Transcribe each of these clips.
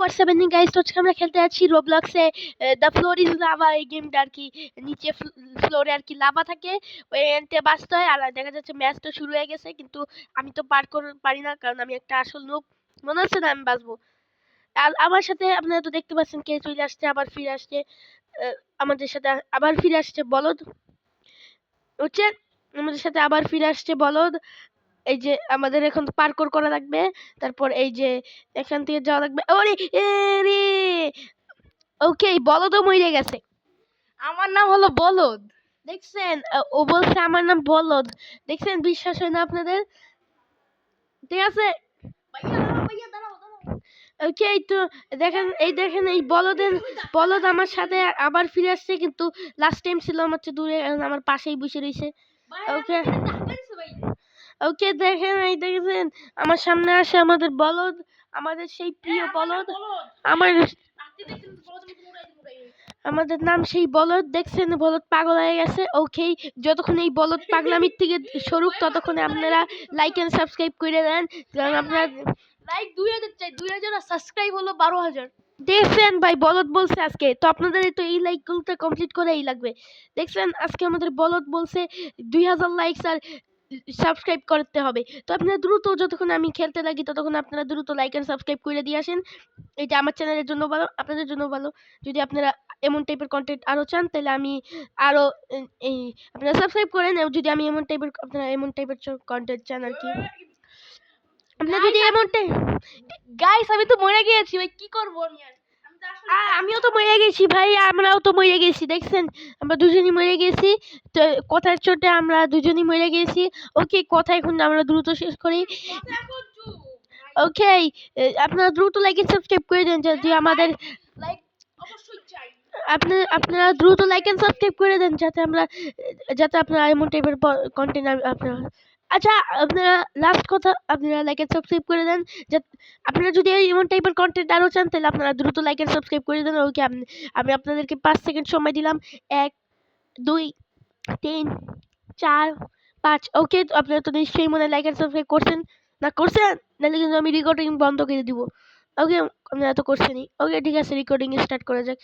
WhatsApp ending guys, তো আজকে আমরা খেলতে যাচ্ছি রোবলক্সে দ্য ফ্লোর ইজ লাভা। এই গেমটা আর কি নিচে ফ্লোরে আর কি লাভা থাকে, ওই এন্টে বাঁচতে হয়। আর দেখা যাচ্ছে ম্যাচটা শুরু হয়ে গেছে, কিন্তু আমি তো পারি না, কারণ আমি একটা আসল নোব। মনে হচ্ছে না আমি বাঁচবো। আর আমার সাথে আপনারা তো দেখতে পাচ্ছেন কে চলে আসছে, আবার ফিরে আসছে। আমাদের সাথে আবার ফিরে আসছে বলদ, বুঝছেন? আমাদের সাথে আবার ফিরে আসছে বলদ। এই যে আমাদের এখন পার্কোর করা লাগবে, তারপর এই যে এখান থেকে যাওয়া লাগবে। ওরে রে, ওকে, বলদও মরে গেছে। আমার নাম হলো বলদ। দেখছেন, ও বলছে আমার নাম বলদ। দেখছেন, বিশ্বাস হয় না আপনাদের? ঠিক আছে, ওকে। তো দেখেন এই বলদ আমার সাথে আবার ফিরে আসছে, কিন্তু লাস্ট টাইম ছিল আমার চেয়ে দূরে, এখন আমার পাশেই বসে রয়েছে। ওকে ওকে, দেখেছেন আমার সামনে আসে আমাদের বলদ, আমাদের সেই প্রিয় বলদ। আমাদের নাম সেই বলদ। দেখছেন, বলদ পাগল হয়ে গেছে। ওকে, যতক্ষণ এই বলদ পাগলামির থেকে সরুক, ততক্ষণ আপনারা লাইক এন্ড সাবস্ক্রাইব করে দেন, কারণ আপনারা লাইক 2000 চাই, 2000 আর সাবস্ক্রাইব হলো 12000। দেখছেন ভাই, বলদ বলছে আজকে তো আপনাদের তো এই লাইকগুলোতে কমপ্লিট করেই লাগবে। দেখছেন, আজকে আমাদের বলদ বলছে 2000 লাইকস আর সাবস্ক্রাইব করতে হবে। তো আপনারা দ্রুত, যতক্ষণ আমি খেলতে লাগি ততক্ষণ আপনারা দ্রুত লাইক এন্ড সাবস্ক্রাইব করে দিয়ে আসেন। এটা আমার চ্যানেলের জন্য ভালো, আপনাদের জন্য ভালো। যদি আপনারা এমন টাইপের কন্টেন্ট আরো চান, তাহলে আমি আরো এই আপনারা সাবস্ক্রাইব করেন। যদি আমি আপনারা এমন টাইপের কন্টেন্ট চান আর কি, আপনারা যদি এমনটাই। গাইস আমি তো মরে গিয়েছি ভাই, কি করব আমি আর? আমিও তো মরে গেছি ভাই, আমরাও তো মরে গেছি। দেখছেন, আমরা দুজনই মরে গেছি। তো কথার চোটে আমরা দুজনই মরে গেছি। ওকে, কথা এখন আমরা দ্রুত শেষ করি। ওকে, আপনারা দ্রুত লাইক এন্ড সাবস্ক্রাইব করে দেন, যদি আমাদের লাইক অবশ্যই চাই। আপনারা দ্রুত লাইক এন্ড সাবস্ক্রাইব করে দেন, যাতে আপনারা এমন টাইপের কন্টেন্ট আপনারা। আচ্ছা, আপনারা লাস্ট কথা, আপনারা লাইক এন্ড সাবস্ক্রাইব করে দেন। আপনারা যদি এমন টাইপের কন্টেন্ট আরো চান, তাহলে আপনারা দ্রুত লাইক এন্ড সাবস্ক্রাইব করে দেন। ওকে, আমি আপনাদেরকে 5 সেকেন্ড সময় দিলাম। 1 2 3 4 5। ওকে, তো আপনারা তো নিশ্চয়ই মনে লাইক এন্ড সাবস্ক্রাইব করছেন। নাহলে কিন্তু আমি রেকর্ডিং বন্ধ করে দিব। ওকে, আপনারা তো করছেনই। ওকে, ঠিক আছে, রেকর্ডিং স্টার্ট করা যাক।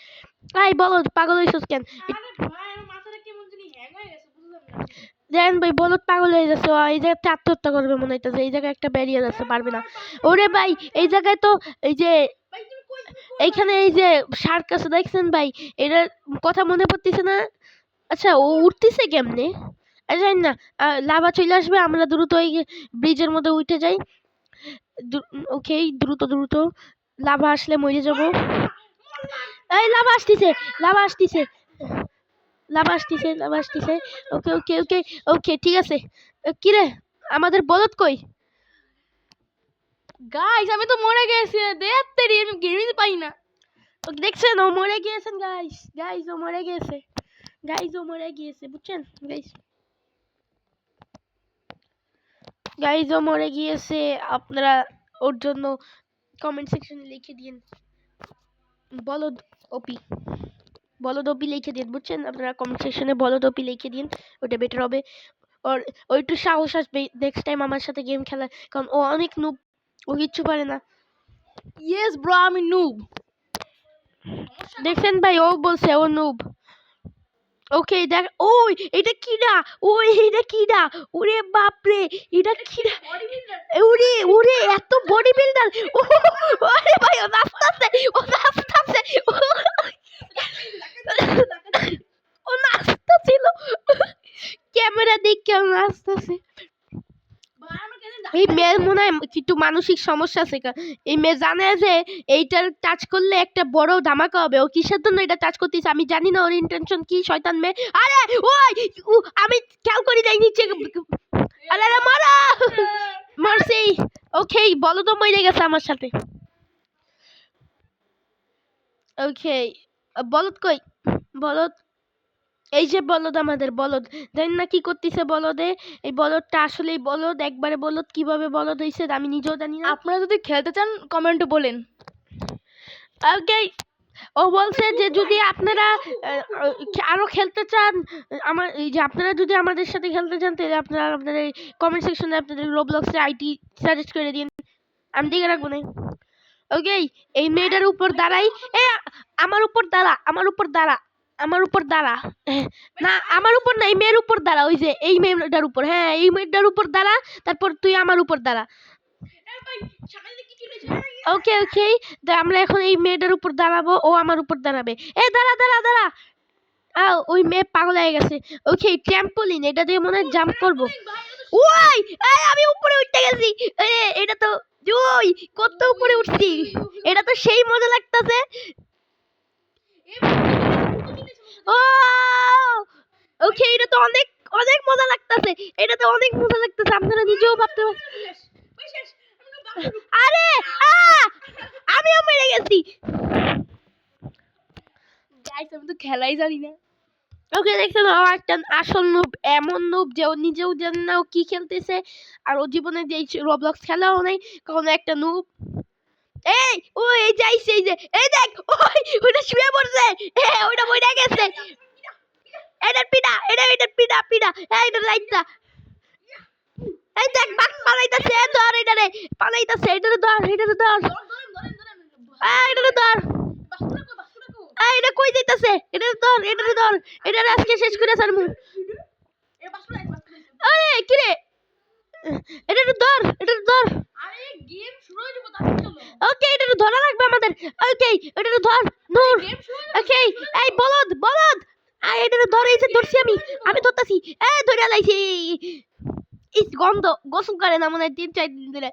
ভাই বলদ, পাগল হইছস কেন? ভাই আমার মাথাটা কেমন জানি হ্যাং হয়ে গেছে, বুঝলাম না। দেন ভাই, বলদ পাগল হয়ে যাচ্ছে। এই জায়গায় আত্মহত্যা করবে মনে হইতেছে। এই জায়গায় একটা ব্যারিয়ার আছে, পারবে না। ওরে ভাই, এই জায়গায় তো এই যে ভাই তুমি কই এইখানে এই যে শার্ক আছে, দেখছেন ভাই? এটার কথা মনে পড়তেছে না। আচ্ছা, ও উঠতেছে কেমনে? জানি না। লাভা চলে আসবে, আমরা দ্রুত ওই ব্রিজের মধ্যে উঠে যাই। ওকে, দ্রুত দ্রুত। লাভা আসলে মরে যাব। এই লাভা আসতেছে, লাভা আসতেছে, লাভা আসতেছে, লাভা আসতেছে। ওকে ওকে ওকে ওকে, ঠিক আছে। কিরে, আমাদের বলদ কই? গাইস আমি তো মরে গেছি, দেখতে আমি গেমই পাই না। দেখছেন, ও মরে গিয়েছেন গাইস। ও মরে গিয়েছে। ও মরে গিয়েছে, বুঝছেন গাইস? ও মরে গিয়েছে। আপনারা ওর জন্য কমেন্ট সেকশনে লিখে দিন বলদ ওপি। বলদ ওপি লিখে দিন, বুঝছেন? আপনারা কমেন্ট সেকশনে বলদ ওপি লিখে দিন, ওটা বেটার হবে। ওর ও একটু সাহস আসবে নেক্সট টাইম আমার সাথে গেম খেলার, কারণ ও অনেক নুব, ও কিচ্ছু পারে না। ইয়েস ব্রো, আমি নুব। দেখছেন ভাই, ও বলছে ও নুব। ওকে, দেখ। ওই এটা কিডা? এটা কিডা? ওরে বাপরে, এটা কিডা? ওরে ওরে, এত বডি বিল্ডার! ওরে ভাই, ও নাচতাছে, ও নাচতাছে, ও নাচতাছিল। ক্যামেরা দেখে ও নাচতাছে। এই মেয়ের মনে হয় একটু মানসিক সমস্যা আছে। এই মেয়ে জানে যে এইটার টাচ করলে একটা বড় ধামাকা হবে। ও কিসের জন্য এটা টাচ করতেছে আমি জানি না, ওর ইন্টেনশন কি। শয়তান মেয়ে! আরে ওই আমি খেয়াল করি নাই নিচে। আরে আরে, মারা মারছি। ওকে, বলো তো মরে গেছে আমার সাথে। ওকে, বলদ কই? বলদ, এই যে বলদ, আমাদের বলদ। জানি না কি করতেছে বলদে। এই বলদটা আসলেই বলদ, একবারে বলদ। কিভাবে বলদ হইছে আমি নিজেও জানি না। আপনারা যদি খেলতে চান কমেন্টে বলেন। ওকে, ও বলছে যে যদি আপনারা আরো খেলতে চান, আমার এই যে আপনারা যদি আমাদের সাথে খেলতে চান, তাহলে আপনারা আপনাদের কমেন্ট সেকশনে আপনাদের রোবলক্সে আইডি সাজেস্ট করে দিন, আমি দেখে রাখবো না। ওকে এই মেয়েটার উপর দাঁড়াই। এ আমার উপর দাঁড়া, আমার উপর দাঁড়া, আমার উপর দাঁড়া। না আমার উপর না, এই মেয়ের উপর দাঁড়া, ওই যে এই মেয়েটার উপর, হ্যাঁ এই মেয়েটার উপর দাঁড়া, তারপর তুই আমার উপর দাঁড়া। ওকে ওকে, আমরা এখন এই মেয়েটার উপর দাঁড়াবো, ও আমার উপর দাঁড়াবে। এ দাঁড়া দাঁড়া দাঁড়া। ওই মেয়ে পাগল হয়ে গেছে। ওকে ট্র্যাম্পোলিন, এটা দিয়ে মনে হয় জাম্প করবো। ওই আমি উপরে উঠতে গেছি। এটা তো ওই কত উপরে উঠছি, এটা তো সেই মজা লাগতেছে। ও ওকে, এটা তো অনেক অনেক মজা লাগতেছে, এটা তো অনেক মজা লাগতেছে, আপনারা নিজেও ভাবতে আরে আমিও মেরে গেছি। আমি তো খেলাই জানি না। ওকে দেখছেন, ও একটা আসল নুব, এমন নুব যে ও নিজেও জানে না ও কি খেলতেছে, আর ও জীবনে যে রবলক্স খেলাও নেই কখনো, একটা নুব। এই ও এই যাইছে, এই যে এই দেখ, ওই ওটা শুয়ে পড়ছে, ওটা মরে গেছে। এটা পিডা, এটা পিডা পিডা, এটা লাইটটা। এই দেখ বাক পালাইতাছে, ধর এটারে, পালাইতাছে, এটারে ধর, এটারে ধর, এটারে ধর। এটা কই যাইতাছে, এটারে ধর, এটারে ধর, এটারে আজকে শেষ করে ছাড়মু। আরে কি রে, এটারে ধর, এটারে ধর। ওকে এটারে ধরা লাগবে আমাদের। ওকে এটারে ধর, নূর। ওকে এই বলদ বলদ, এটারে ধর, এই যে ধরছি আমি, আমি ধরতাছি। ধরে লাইছি। ইস গন্ধ, গোসল করে না মনে হয় 3-4 দিন ধরে।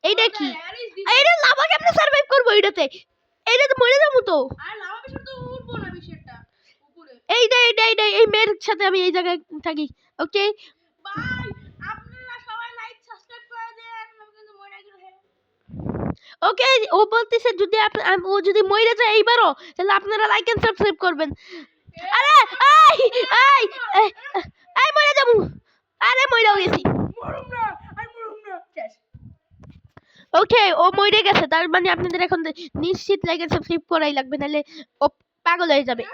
এইটা কি, এইটা লাভা কেমনে সার্ভাইভ করবো এটাতে, এইটা তো মরে যাবো তো। এইটা এইটা এইটা এই মেয়ের সাথে আমি এই জায়গায় থাকি। ওকে ওকে, ও বলতেছে যদি ও যদি মরে যায় এইবারও, তাহলে আপনারা লাইক এন্ড সাবস্ক্রাইব করবেন। আরে এই এই এই মরে যাবো, আরে মরে গেছি। ওকে ও মরে গেছে, তার মানে আপনাদের এখন নিশ্চিত লাইক এন্ড সাবস্ক্রাইব করাই লাগবে, নাহলে ও পাগল হয়ে যাবে।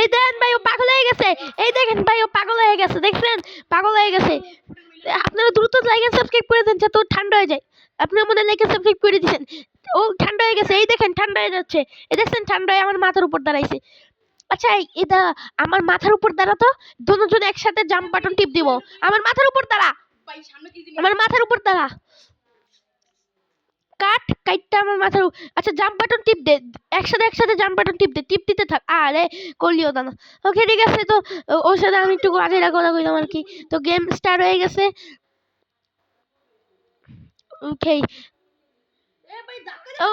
এই দেখেন ভাই ও পাগল হয়ে গেছে, এই দেখেন ভাই ও পাগল হয়ে গেছে, দেখছেন পাগল হয়ে গেছে। আপনারা দ্রুত লাইক এন্ড সাবস্ক্রাইব করে দেন যাতে ও ঠান্ডা হয়ে যায়। আপনারা মনে লাইক এন্ড সাবস্ক্রাইব করে দিয়েছেন, ও ঠান্ডা হয়ে গেছে, এই দেখেন ঠান্ডা হয়ে যাচ্ছে, এই দেখছেন ঠান্ডা হয়ে আমার মাথার উপর দাঁড়াইছে। আচ্ছা এটা আমার মাথার উপর দাঁড়াতো, দুজন একসাথে জাম্প বাটন টিপ দিব। আমার মাথার উপর দাঁড়া, আমার মাথার উপর দাঁড়া, কাট কাটটা আমার মাথার। আচ্ছা জাম্প বাটন টিপ দে, একসাথে একসাথে জাম্প বাটন টিপ দে, টিপ দিতে থাক। আরে করলিও না। ওকে ঠিক আছে, তো ওর সাথে আমি একটু আগে কথা কইলাম আর কি। তো গেম স্টার্ট হয়ে গেছে। ওকে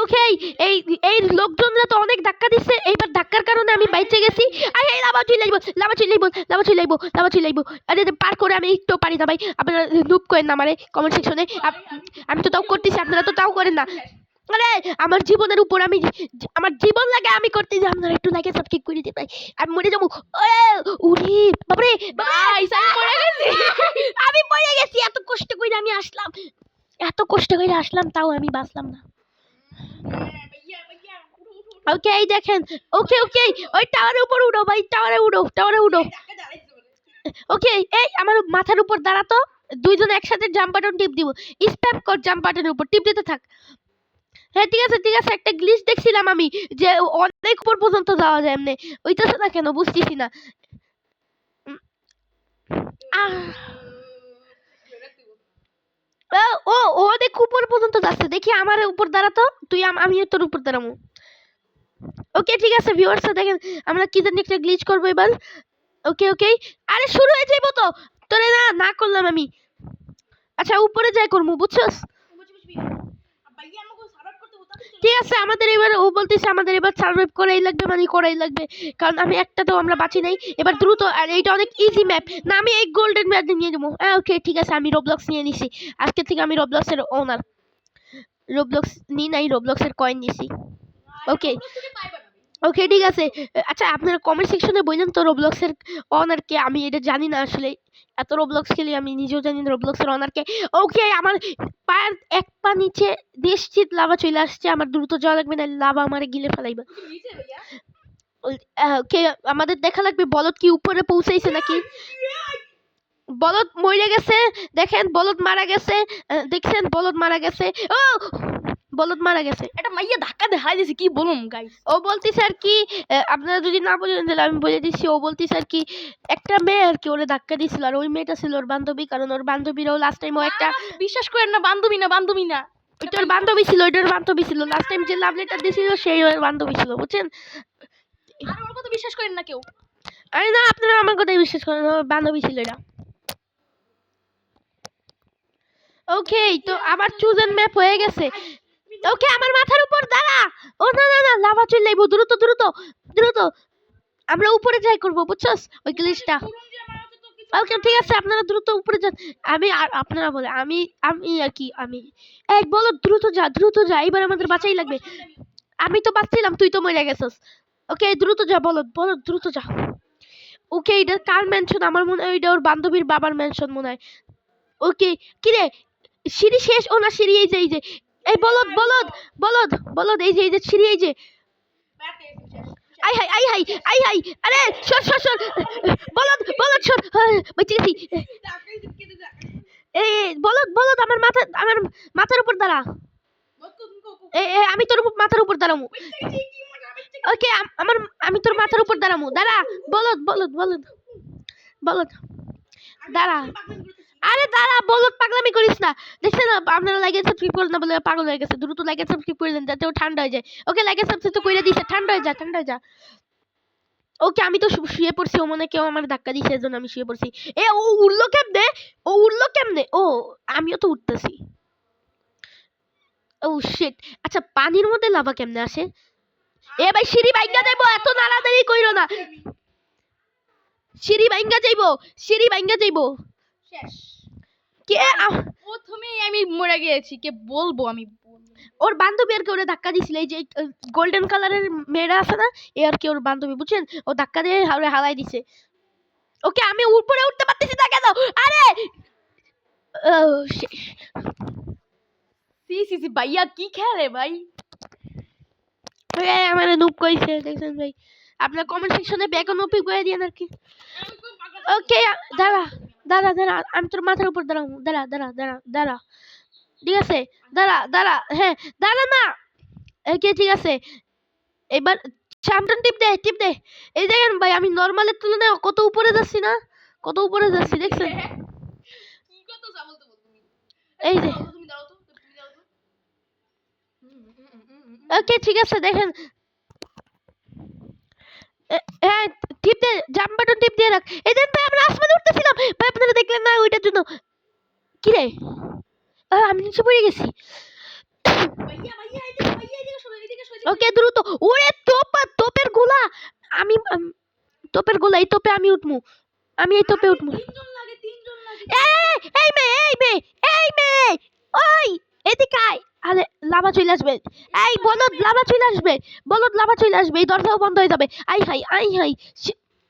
ওকে এই এই লোকজনরা তো অনেক ধাক্কা দিচ্ছে, এইবার ধাক্কার কারণে আমি বাইচে গেছি। আরে লাভা চলে যাইবো, লাভা চলে যাইবো, লাভা চলে যাইবো, লাভা চলে যাইবো। আরে পার করে আমি একটু পারি না ভাই, আপনারা নুব করেন না আমারে কমেন্ট সেকশনে। আমি তো তাও করতেছি, আপনারা তো তাও করেন না। আরে আমার জীবনের উপর, আমি আমার জীবন লাগে আমি করতেছি, আপনারা একটু লাইক সাবস্ক্রাইব করে দিতে ভাই, আমি মরে যাবো। উরি বাপরে ভাই আমি পড়ে গেছি, এত কষ্ট করে আমি আসলাম, এত কষ্ট করে আসলাম, তাও আমি বাঁচলাম না। ওকে এই দেখেন, ওকে ওকে ওই টাওয়ারের উপর উঠো ভাই, টাওয়ারে উঠো, টাওয়ারে উঠো। ওকে এই আমার মাথার উপর দাঁড়াতো, দুইজন একসাথে জাম্প বাটন টিপ দিব, স্প্যাম কর জাম্প বাটনের উপর টিপ দিতে থাক। হ্যাঁ ঠিক আছে ঠিক আছে, একটা গ্লিচ দেখছিলাম আমি যে অনেক উপর পর্যন্ত যাওয়া যায়, এমনি ওইটাছে না কেন বুঝতেছি না। ও ও অনেক উপর পর্যন্ত যাচ্ছে, দেখি আমার উপর দাঁড়াতো, তুই আমি তোর উপর দাঁড়াবো। ওকে ঠিক আছে ভিউয়ার্স, দেখেন আমরা কি জানি একটা গ্লিচ করবো এবার। ওকে ওকে আরে শুরু হয়ে যাইবো তো, তোরে না না করলাম আমি। আচ্ছা উপরে যাই করবো, বুঝছস? ঠিক আছে আমাদের এবার, ও বলতেছে আমাদের এবার সার্ভাইভ করাই লাগবে, মানে করাই লাগবে, কারণ আমি একটা তো আমরা বাঁচি নাই এবার দ্রুত। আর এইটা অনেক ইজি ম্যাপ না, আমি এই গোল্ডেন ম্যাপ নিয়ে নেবো। ওকে ঠিক আছে আমি রবলক্স নিয়ে নিছি, আজকে থেকে আমি রবলক্সের ওনার, রবলক্স নি নাই, রবলক্সের কয়েন নিছি। ওকে ওকে ঠিক আছে। আচ্ছা আপনারা কমেন্ট সেকশনে বললেন তো রবলক্সের অনার কে, আমি এটা জানি না আসলে, এত রবলক্স খেলি আমি নিজেও জানি না রবলক্সের অনার কে। ওকে আমার পায়ের এক পা নিচে নিশ্চিত লাভা চলে আসছে, আমার দ্রুত যাওয়া লাগবে না, লাভা আমারে গিলে ফেলাইবা। কে আমাদের দেখা লাগবে বলদ কি উপরে পৌঁছাইছে নাকি। বলদ মরে গেছে, দেখেন বলদ মারা গেছে, দেখছেন বলদ মারা গেছে। ও বলদ মারা গেছে। এটা মাইয়া ধাক্কা দিয়ে হারাই দিছে, কি বলুম গাইস। ও বলতেছে আর কি, আপনারা যদি না বলেন তাহলে আমি বলে দিচ্ছি। ও বলতেছে আর কি একটা মেয়ে আর কি ওরে ধাক্কা দিছিল, আর ওই মেয়েটা ছিল ওর বান্ধবী, কারণ ওর বান্ধবীরাও লাস্ট টাইম ও একটা বিশ্বাস করেন না, বান্ধবী না, বান্ধবী না, ওইটার বান্ধবী ছিল, ওইটার বান্ধবী ছিল। লাস্ট টাইম যে লাভ লেটার দিছিল সেই ওর বান্ধবী ছিল, বুঝছেন। আর ওর কথা বিশ্বাস করেন না কেউ। আরে না, আপনারা আমার কথাই বিশ্বাস করেন, ওর বান্ধবী ছিল এটা। ওকে, তো আমার চুজেন ম্যাপ হয়ে গেছে। ওকে, আমার মাথার উপর দাঁড়া। ও না না না, লাভা চলে যাইবো, দ্রুত দ্রুত দ্রুত আমরা উপরে যাই করবো, বুঝছস ওই গ্লিচটা। ওকে ঠিক আছে, আপনারা দ্রুত উপরে যান। আমি আর আপনারা বলে আমি আমি আর কি আমি এক বলো, দ্রুত যা দ্রুত যা, এবার আমাদের বাঁচাই লাগবে। আমি তো বাঁচছিলাম, তুই তো মরে গেছস। ওকে দ্রুত যা, বলো বলো দ্রুত যা। ওকে, এটা কার মেনশন? আমার মনে হয় এটা ওর বান্ধবীর বাবার মেনশন মনে হয়। ওকে, কি রে সিঁড়ি শেষ? ও না, সিঁড়ি এই যে এই যে, এই বলদ বলদ বলদ বলদ, এই যে সিঁড়ি, এই যে। আই হাই আই হাই আই হাই, আরে সর সর সর, বলদ বলদ সর, বেঁচে গেছি। এই বলদ বলদ, আমার মাথার উপর দাঁড়া। আমি তোর মাথার উপর দাঁড়ামু। ওকে, আমি তোর মাথার উপর দাঁড়ামু, দাঁড়া। বলদ বলদ বলদ বলদ দাঁড়া। আরে দাঁড়া বলদ, পাগলামি করিস না। দেখছেন না, আপনারা লাইক এন্ড সাবস্ক্রাইব করেন না বলে পাগল হয়ে গেছে। দ্রুত লাইক এন্ড সাবস্ক্রাইব করে দেন যাতে ও ঠান্ডা হয়ে যায়। ওকে, লাইক এন্ড সাবস্ক্রাইব তো কইরা দিছে, ঠান্ডা হয়ে যা, ঠান্ডা হয়ে যা। ওকে, আমি তো শুয়ে পড়ছি, ও মনে কেউ আমার ধাক্কা দিছে, এজন্য আমি শুয়ে পড়ছি। ও উঠলো কেমনে? ও উঠলো কেমনে? ও আমিও তো উঠতেছি। ও শিট। আচ্ছা, পানির মধ্যে লাভা কেমনে আসে? ভাই সিঁড়ি ভাঙ্গা যাইবো, এত নাড়ানাড়ি কইরো না। সিঁড়ি ভাঙ্গা যাইবো, সিঁড়ি ভাঙ্গা যাইবো। শেষ। কে প্রথমেই আমি মরে গিয়েছি, কে বলবো আমি। ওর বান্ধবী আর কি ওরে ধাক্কা দিছিল, এই যে গোল্ডেন কালারের মেয়েরা আছে না, এ আর কি ওর বান্ধবী, বুঝছেন। ও ধাক্কা দিয়ে হালাই দিছে। ওকে, আমি উপরে উঠতে পারতেছি না কেন? আরে সি ভাইয়া কি খেলে ভাই? আমার নুপ কইছে, দেখছেন ভাই। আপনার কমেন্ট সেকশনে ব্যাক অন ওপি করে দিয়েন আর কি। ওকে, দাঁড়া দাঁড়া দাঁড়া, আমি তোর মাথার উপর দাঁড়াবো, দাঁড়া দাঁড়া দাঁড়া দাঁড়া, ঠিক আছে, দাঁড়া দাঁড়া, হ্যাঁ দাঁড়া না। ওকে ঠিক আছে, এবার চামটান টিপ দে, টিপ দে। এই দেখেন ভাই, আমি নরমালের তুলনায় কত উপরে যাচ্ছি না, কত উপরে যাচ্ছি, দেখছেন। কি কত যাবো তো তুমি? এই যে তুমি দাও তো, তুমি দাও তো। ওকে ঠিক আছে, দেখেন। হ্যাঁ, টিপ দে, জাম্প বাটন টিপ দিয়ে রাখ। এই দেখেন ভাই, আমরা আসমানে উঠতেছিলাম ভাই, আপনারা দেখলেন না ওইটার জন্য। কি রে, আমি নিচে পড়ে গেছি। ভাইয়া ভাইয়া এদিকে, ভাইয়া এদিকে সবাই এদিকে সবাই। ওকে দ্রুত, ওরে তোপের গোলা। আমি তোপের গোলা, এই তোপে আমি উঠমু, আমি এই তোপে উঠমু। তিনজন লাগে, তিনজন লাগে। এই মেয়ে এই মেয়ে এই মেয়ে, ওই এদিকে আয়। আরে লাভা চলে আসবে। এই বলদ, লাভা চলে আসবে, বলদ লাভা চলে আসবে, এই দরজাও বন্ধ হয়ে যাবে। আই হাই আই হাই,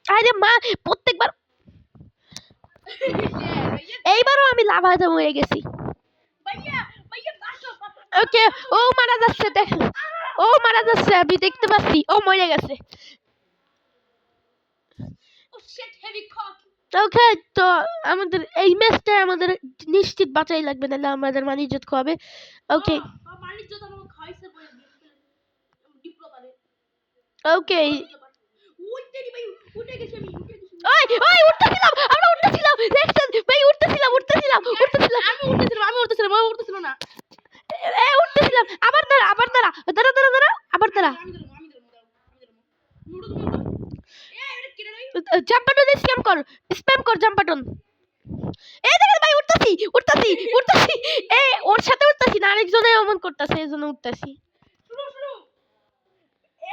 আরে মা, প্রত্যেকবার। এইবারও আমি লাভাতে মরে গেছি। ভাইয়া ভাইয়া বাসো। ওকে, ও মারা যাচ্ছে, দেখ ও মারা যাচ্ছে, আমি দেখতে পাচ্ছি ও মরে গেছে। ও শিট, হেভি কক। ওকে, তো আমাদের এই ম্যাচটা আমাদের নিশ্চিত বাঁচাই লাগবে, নাহলে আমাদের মানিজ্জত খোয়াবে। ওকে মানিজ্জত আমাকে খাইছে বলে ডিপ্লোমারে। ওকে, উঠতেনি ভাই, উঠে গেছি আমি, উঠে গেছি। ওই ওই উঠতেছিলাম, আমরা উঠতেছিলাম, দেখছেন ভাই, উঠতেছিলাম আমি উঠতেছিলাম না। উঠতেছিলাম। আবার দাঁড়া আবার দাঁড়া দাঁড়া দাঁড়া দাঁড়া, আবার দাঁড়া। আমি ধরবো। নুডু তুমি এটা কেটে নাই। জাম্প বাটন স্প্যাম কর জাম্প বাটন। এই দেখেন ভাই, উঠতাছি উঠতাছি উঠতাছি, ওর সাথে উঠতাছি না, আরেকজনে এমন করতেছে, এজন্য উঠতাছি। শুরু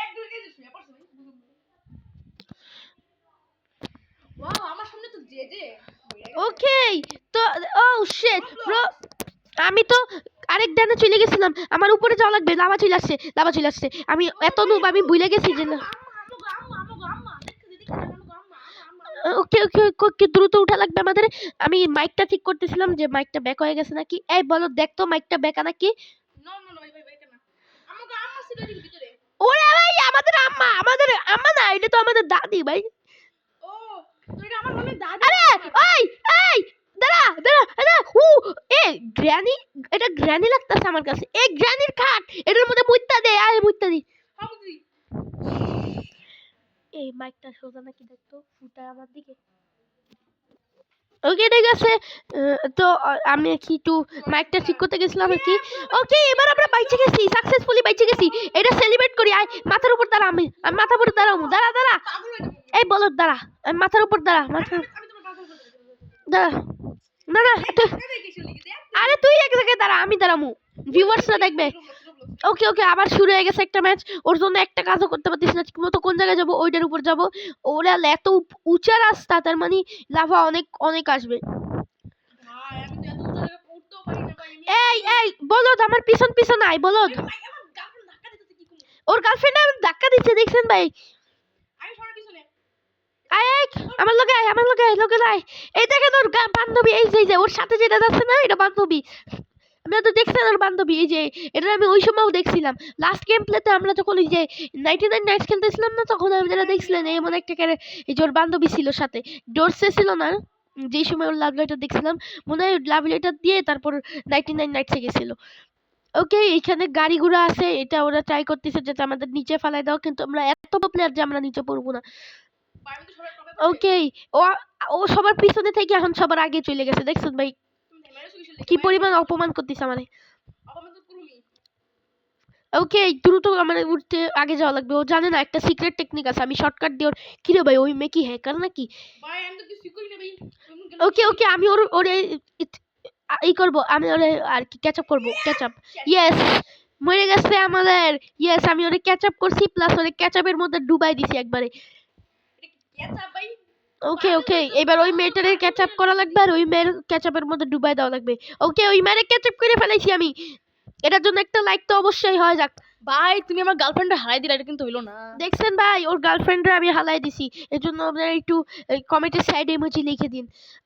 এক দুই কেজি শুয়ে পড়ছ ভাই। ওয়াও, আমার সামনে তো জে ওকে, তো ও শিট ব্রো, আমি তো আরেক ডানে চলে গেছিলাম, আমার উপরে যাওয়া লাগবে। লাভা চলে আসছে, লাভা চলে আসছে। আমি এত নুব, আমি ভুলে গেছি যে না। ওকে ওকে ওকে, দ্রুত উঠা লাগবে আমাদের। আমি মাইকটা ঠিক করতেছিলাম যে মাইকটা ব্যাক হয়ে গেছে নাকি। এই বলো, দেখ তো মাইকটা ব্যাক নাকি। নো নো নো ভাই ভাই কেন? আমাকে আম্মা ছিল এদিকে ভিতরে। ওরে ভাই আমাদের আম্মা না, এটা তো আমাদের দাদি ভাই। ও তো এটা আমার মনে হয় দাদি। আরে ওই এই দাঁড়া দাঁড়া দাঁড়া এ গ্র্যানি, এটা গ্র্যানি লাগতেছে আমার কাছে। এই গ্র্যানির খাট, এটার মধ্যে মুইত্তা দে, আয় মুইত্তা দি। হ্যাঁ বুঝি। এই মাইকটা সোজা নাকি দেখতো, ফুটা আমার দিকে। ওকে ঠিক আছে, তো আমি কি একটু মাইকটা ঠিক করতে গেছিলাম আর কি। ওকে এবার আমরা বাইচে গেছি, সাকসেসফুলি বাইচে গেছি। এটা সেলিব্রেট করি। আয় মাথার উপর দাঁড়া, আমি মাথার উপর দাঁড়াবো। দাঁড়া দাঁড়া, পাগল হয়ে যাবো। এই বলো দাঁড়া, আমি মাথার উপর দাঁড়া, মাথার আমি তোমার পাগল করে দেবো। দাঁড়া। না না এদের কিছু লিখে দে। আরে তুই এক জায়গায় দাঁড়া, আমি দাঁড়ামু, ভিউয়ার্সরা দেখবে। ওকে ওকে আবার শুরু হয়ে গেছে একটা ম্যাচ। ওর জন্য একটা কাজও করতে পারতেছি না ঠিক মতো। কোন জায়গায় যাবো? ওইটার উপর যাবো। ওরা এত উঁচা রাস্তা, তার মানে লাভা অনেক অনেক আসবে। ভাই আমি তো এত উঁচু জায়গায় উঠতেও পারি না ভাই। এই এই বলদ আমার পিছন পিছন আয় বলদ। ভাই আমার গার্লফ্রেন্ড ধাক্কা দিতেছে কি করব? ওর গার্লফ্রেন্ড ধাক্কা দিচ্ছে, দেখছেন ভাই? আমি সরার পিছনে। আয় আয়, আমার লগে আয়, আমার লগে আয়, লগে আয়। এই দেখেন ওর বান্ধবী, এই যে ওর সাথে যেটা যাচ্ছে না, এটা বান্ধবী। আমরা তো দেখছেন ওর বান্ধবী, এই যে এটা আমি ওই সময়ও দেখছিলাম। লাস্ট গেম প্লেতে আমরা যখন ওই যে 99 নাইটস খেলতেছিলাম না, তখন আপনারা দেখছিলেন এমন একটা এই যে ওর বান্ধবী ছিল সাথে, ডোরসে ছিল না, যেই সময় ওর লাভ লেটার দেখছিলাম, মনে হয় লাভ লেটার দিয়ে তারপর 99 নাইটসে গেছিল। ওকে এখানে গাড়ি ঘোড়া আছে, এটা ওরা ট্রাই করতেছে যাতে আমাদের নিচে ফেলাই দাও, কিন্তু আমরা এত প্লেয়ার যে আমরা নিচে পড়বো না। ভাই আমি তো সরার টপে। ওকে ও ও সবার পিছনে থেকে এখন সবার আগে চলে গেছে, দেখছেন ভাই তুমি মেরেছো কিসের লেগে? কি পরিমাণ অপমান করতেছে আমারে। অপমান তো করুমি। ওকে দ্রুত আমার উঠতে আগে যাওয়া লাগবে। ও জানে না একটা সিক্রেট টেকনিক আছে, আমি শর্টকাট দিয়ে ওর। কিরে ভাই ওই মেয়ে কি হ্যাকার নাকি? ভাই আমি তো কিছু করি না ভাই। ওকে ওকে আমি ওরে ই করবো, আমি ওরে আর কি ক্যাচআপ করবো, ক্যাচআপ। ইয়েস মরে গেছে আমাদের। ইয়েস আমি ওরে ক্যাচআপ করছি, প্লাস ওরে ক্যাচআপের মধ্যে ডুবাই দিছি একবারে। এটা কি কেচা ভাই? ওকে ওকে এবার ওই মেয়েটারে ক্যাচআপ করা লাগবে, আর ওই মেয়ের ক্যাচআপের মধ্যে ডুবাই দেওয়া লাগবে। ওকে ওই মেয়েরে ক্যাচআপ করে ফেলাইছি আমি। এটার জন্য একটা লাইক তো অবশ্যই হয় যাক। ভাই তুমি আমার গার্লফ্রেন্ডে হারাই দিলা, এটা কিন্তু হইলো না। দেখছেন ভাই ওর গার্লফ্রেন্ডরে আমি হালাই দিছি, এর জন্য আপনারা একটু কমেন্টের সাইডে ইমোজি লিখে দিন।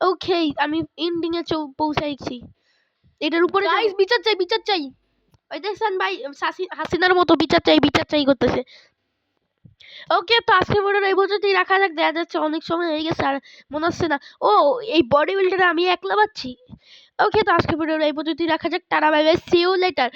ওকে আমি এন্ডিং এ পৌঁছাইছি। এটার উপরে গাইস বিচার চাই, বিচার চাই। ওই দেখছেন ভাই হাসিনার মতো বিচার চাই করতেছে। ওকে তো আজকে ভিডিওটা এই পর্যন্তই রাখা যাক, দেখা যাচ্ছে অনেক সময় হয়ে গেছে আর মনে হচ্ছে না ও এই বডি বিল্ডার আমি একলা পাচ্ছি। ওকে তো আজকে ভিডিওটা এই পর্যন্তই রাখা যাক, tata bye bye, see you letter.